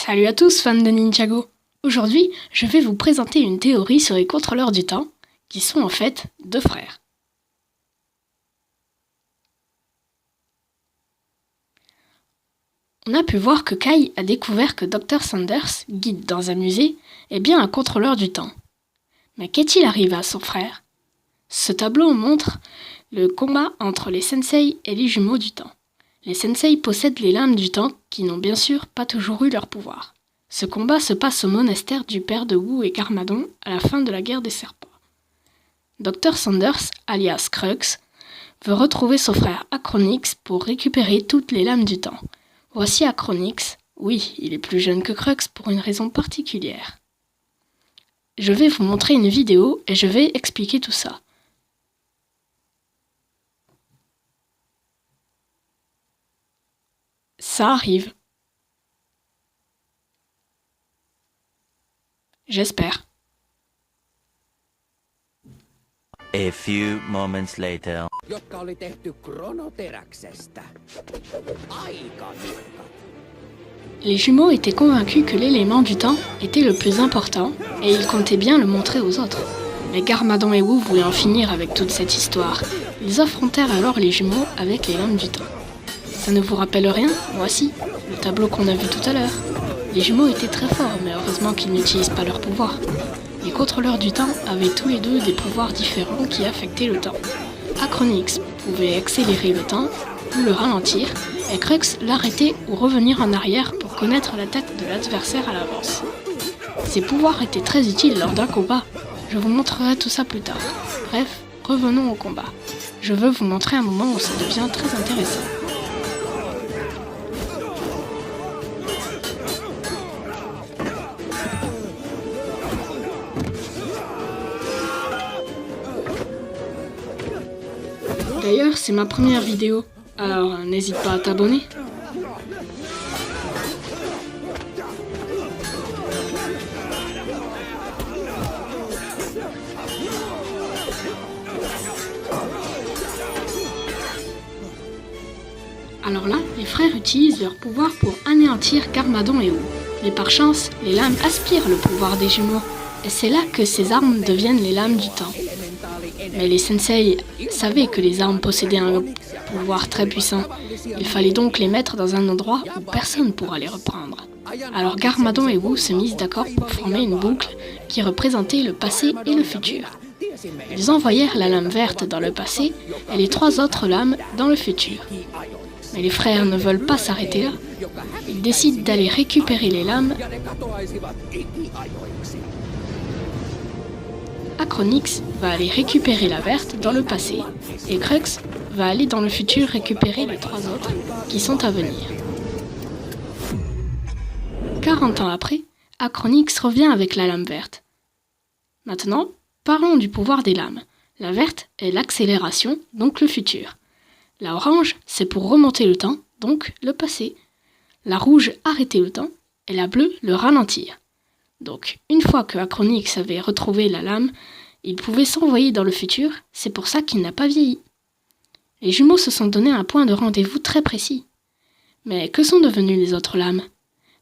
Salut à tous fans de Ninjago. Aujourd'hui, je vais vous présenter une théorie sur les contrôleurs du temps, qui sont en fait deux frères. On a pu voir que Kai a découvert que Dr Sanders, guide dans un musée, est bien un contrôleur du temps. Mais qu'est-il arrivé à son frère? Ce tableau montre le combat entre les sensei et les jumeaux du temps. Les sensei possèdent les lames du temps qui n'ont bien sûr pas toujours eu leur pouvoir. Ce combat se passe au monastère du père de Wu et Garmadon à la fin de la guerre des serpents. Dr Sanders, alias Crux, veut retrouver son frère Achronix pour récupérer toutes les lames du temps. Voici Achronix. Oui, il est plus jeune que Crux pour une raison particulière. Je vais vous montrer une vidéo et je vais expliquer tout ça. Ça arrive. J'espère. A few moments later. Jotka oli tehty kronoteräksestä. Aika mitkat. Les jumeaux étaient convaincus que l'élément du temps était le plus important et ils comptaient bien le montrer aux autres. Mais Garmadon et Wu voulaient en finir avec toute cette histoire. Ils affrontèrent alors les jumeaux avec les lames du temps. Ça ne vous rappelle rien? Moi si, le tableau qu'on a vu tout à l'heure. Les jumeaux étaient très forts, mais heureusement qu'ils n'utilisent pas leur pouvoir. Les contrôleurs du temps avaient tous les deux des pouvoirs différents qui affectaient le temps. Achronix pouvait accélérer le temps ou le ralentir, et Crux l'arrêter ou revenir en arrière pour connaître la tête de l'adversaire à l'avance. Ces pouvoirs étaient très utiles lors d'un combat. Je vous montrerai tout ça plus tard. Bref, revenons au combat. Je veux vous montrer un moment où ça devient très intéressant. D'ailleurs, c'est ma première vidéo, alors n'hésite pas à t'abonner. Alors là, les frères utilisent leur pouvoir pour anéantir Garmadon et Wu. Mais par chance, les lames aspirent le pouvoir des jumeaux, et c'est là que ces armes deviennent les lames du temps. Mais les sensei savaient que les armes possédaient un pouvoir très puissant. Il fallait donc les mettre dans un endroit où personne ne pourra les reprendre. Alors Garmadon et Wu se misent d'accord pour former une boucle qui représentait le passé et le futur. Ils envoyèrent la lame verte dans le passé et les trois autres lames dans le futur. Mais les frères ne veulent pas s'arrêter là. Ils décident d'aller récupérer les lames. Achronix va aller récupérer la verte dans le passé, et Crux va aller dans le futur récupérer les trois autres qui sont à venir. 40 ans après, Achronix revient avec la lame verte. Maintenant, parlons du pouvoir des lames. La verte est l'accélération, donc le futur. La orange, c'est pour remonter le temps, donc le passé. La rouge, arrêter le temps, et la bleue, le ralentir. Donc, une fois que Achronix avait retrouvé la lame, il pouvait s'envoyer dans le futur, c'est pour ça qu'il n'a pas vieilli. Les jumeaux se sont donné un point de rendez-vous très précis. Mais que sont devenues les autres lames?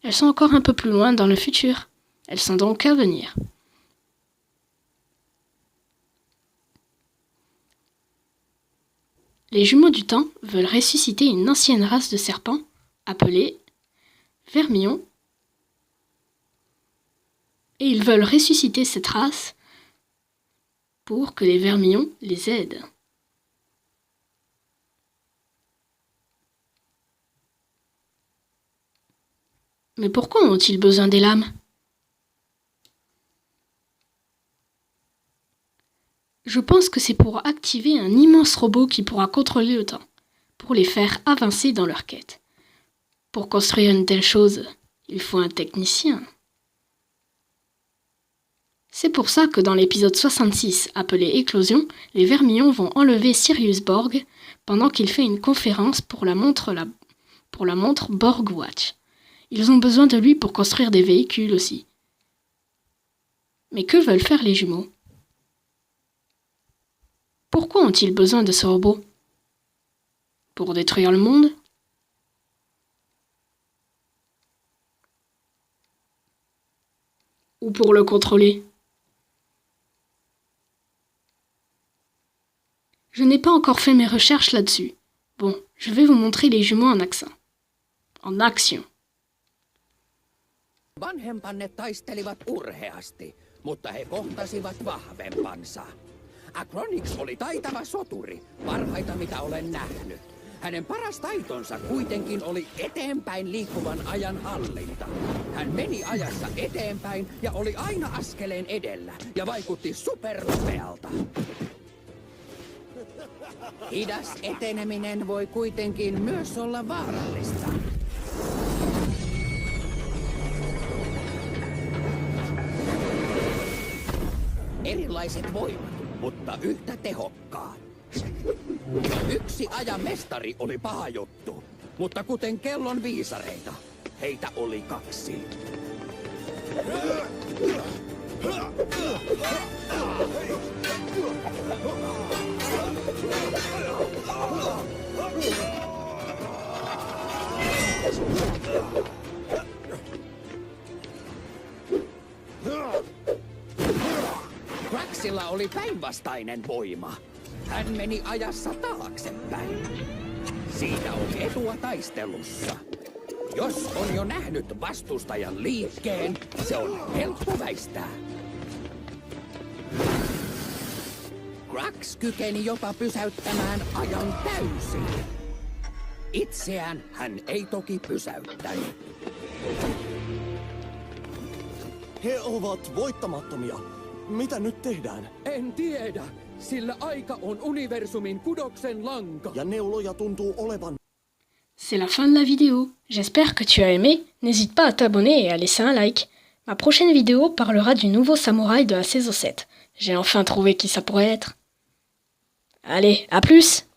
Elles sont encore un peu plus loin dans le futur. Elles sont donc à venir. Les jumeaux du temps veulent ressusciter une ancienne race de serpents, appelée Vermillon, et ils veulent ressusciter cette race pour que les vermillons les aident. Mais pourquoi ont-ils besoin des lames? Je pense que c'est pour activer un immense robot qui pourra contrôler le temps, pour les faire avancer dans leur quête. Pour construire une telle chose, il faut un technicien. C'est pour ça que dans l'épisode 66, appelé Éclosion, les Vermillons vont enlever Sirius Borg pendant qu'il fait une conférence pour la montre Borg Watch. Ils ont besoin de lui pour construire des véhicules aussi. Mais que veulent faire les jumeaux? Pourquoi ont-ils besoin de ce robot? Pour détruire le monde? Ou pour le contrôler? Je n'ai pas encore fait mes recherches là-dessus. Bon, je vais vous montrer les jumeaux en action. En action. Vanhempanne taistelivat urheasti, mutta he kohtasivat vahvempansa. Acronix oli taitava soturi, parhaita mitä olen nähnyt. Hänen paras taitonsa kuitenkin oli eteenpäin liikkuvan ajan hallinta. Hän meni ajassa eteenpäin ja oli aina askeleen edellä ja vaikutti supernopealta. Hidas eteneminen voi kuitenkin myös olla vaarallista. Erilaiset voimat, mutta yhtä tehokkaat. Yksi ajan mestari oli paha juttu, mutta kuten kellon viisareita, heitä oli 2. Craxilla oli päinvastainen voima. Hän meni ajassa taaksepäin. Siitä on etua taistelussa. Jos on jo nähnyt vastustajan liikkeen, se on helppo väistää. Crax kykeni jopa pysäyttämään ajan täysin. Itseään hän ei toki pysäyttänyt. He ovat voittamattomia. Mitä nyt tehdään? En tiedä, sillä aika on universumin kudoksen lanka. Ja neuloja tuntuu olevan. C'est la fin de la vidéo. J'espère que tu as aimé. N'hésite pas à t'abonner et à laisser un like. Ma prochaine vidéo parlera du nouveau samouraï de la saison 7. J'ai enfin trouvé qui ça pourrait être. Allez, à plus!